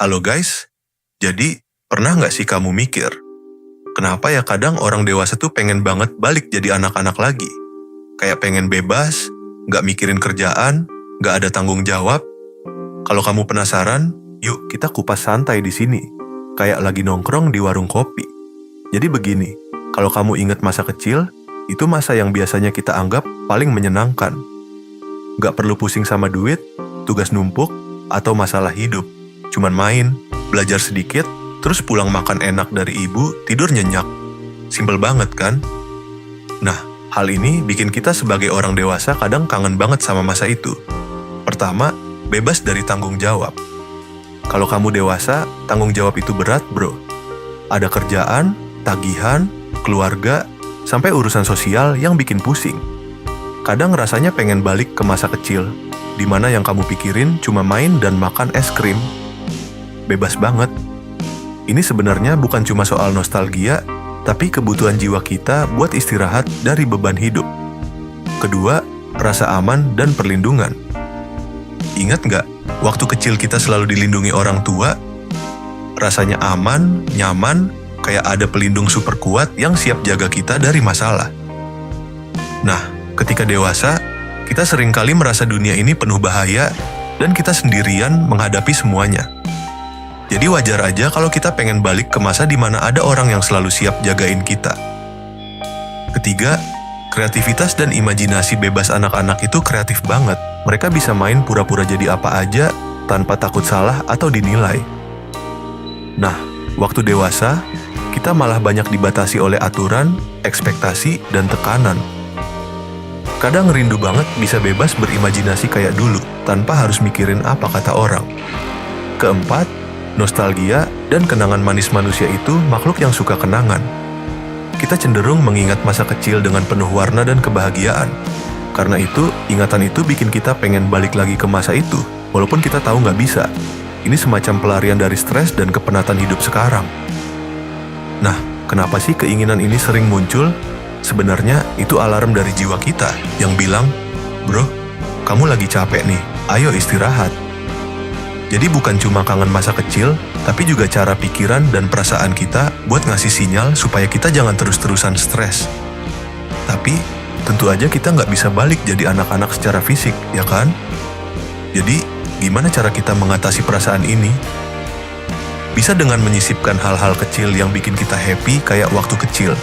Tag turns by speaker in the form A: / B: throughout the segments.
A: Halo guys, jadi pernah nggak sih kamu mikir, kenapa ya kadang orang dewasa tuh pengen banget balik jadi anak-anak lagi? Kayak pengen bebas, nggak mikirin kerjaan, nggak ada tanggung jawab. Kalau kamu penasaran, yuk kita kupas santai di sini, kayak lagi nongkrong di warung kopi. Jadi begini, kalau kamu ingat masa kecil, itu masa yang biasanya kita anggap paling menyenangkan. Nggak perlu pusing sama duit, tugas numpuk, atau masalah hidup. Cuman main, belajar sedikit, terus pulang makan enak dari ibu, tidur nyenyak. Simpel banget kan? Nah, hal ini bikin kita sebagai orang dewasa kadang kangen banget sama masa itu. Pertama, bebas dari tanggung jawab. Kalau kamu dewasa, tanggung jawab itu berat, bro. Ada kerjaan, tagihan, keluarga, sampai urusan sosial yang bikin pusing. Kadang rasanya pengen balik ke masa kecil, di mana yang kamu pikirin cuma main dan makan es krim. Bebas banget. Ini sebenarnya bukan cuma soal nostalgia, tapi kebutuhan jiwa kita buat istirahat dari beban hidup. Kedua, rasa aman dan perlindungan. Ingat nggak, waktu kecil kita selalu dilindungi orang tua? Rasanya aman, nyaman, kayak ada pelindung super kuat yang siap jaga kita dari masalah. Nah, ketika dewasa, kita seringkali merasa dunia ini penuh bahaya dan kita sendirian menghadapi semuanya. Jadi wajar aja kalau kita pengen balik ke masa di mana ada orang yang selalu siap jagain kita. Ketiga, kreativitas dan imajinasi bebas anak-anak itu kreatif banget. Mereka bisa main pura-pura jadi apa aja tanpa takut salah atau dinilai. Nah, waktu dewasa, kita malah banyak dibatasi oleh aturan, ekspektasi, dan tekanan. Kadang rindu banget bisa bebas berimajinasi kayak dulu, tanpa harus mikirin apa kata orang. Keempat, nostalgia dan kenangan manis manusia itu makhluk yang suka kenangan. Kita cenderung mengingat masa kecil dengan penuh warna dan kebahagiaan. Karena itu, ingatan itu bikin kita pengen balik lagi ke masa itu, walaupun kita tahu nggak bisa. Ini semacam pelarian dari stres dan kepenatan hidup sekarang. Nah, kenapa sih keinginan ini sering muncul? Sebenarnya itu alarm dari jiwa kita yang bilang, bro, kamu lagi capek nih, ayo istirahat. Jadi bukan cuma kangen masa kecil, tapi juga cara pikiran dan perasaan kita buat ngasih sinyal supaya kita jangan terus-terusan stres. Tapi, tentu aja kita nggak bisa balik jadi anak-anak secara fisik, ya kan? Jadi, gimana cara kita mengatasi perasaan ini? Bisa dengan menyisipkan hal-hal kecil yang bikin kita happy kayak waktu kecil.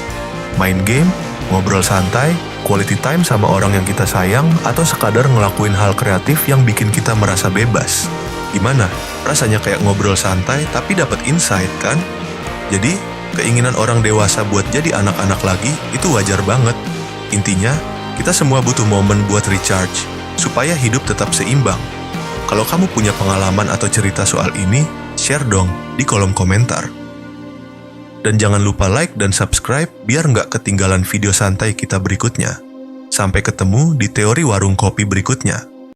A: Main game, ngobrol santai, quality time sama orang yang kita sayang, atau sekadar ngelakuin hal kreatif yang bikin kita merasa bebas. Gimana? Rasanya kayak ngobrol santai tapi dapat insight kan? Jadi, keinginan orang dewasa buat jadi anak-anak lagi itu wajar banget. Intinya, kita semua butuh momen buat recharge, supaya hidup tetap seimbang. Kalau kamu punya pengalaman atau cerita soal ini, share dong di kolom komentar. Dan jangan lupa like dan subscribe biar nggak ketinggalan video santai kita berikutnya. Sampai ketemu di teori warung kopi berikutnya.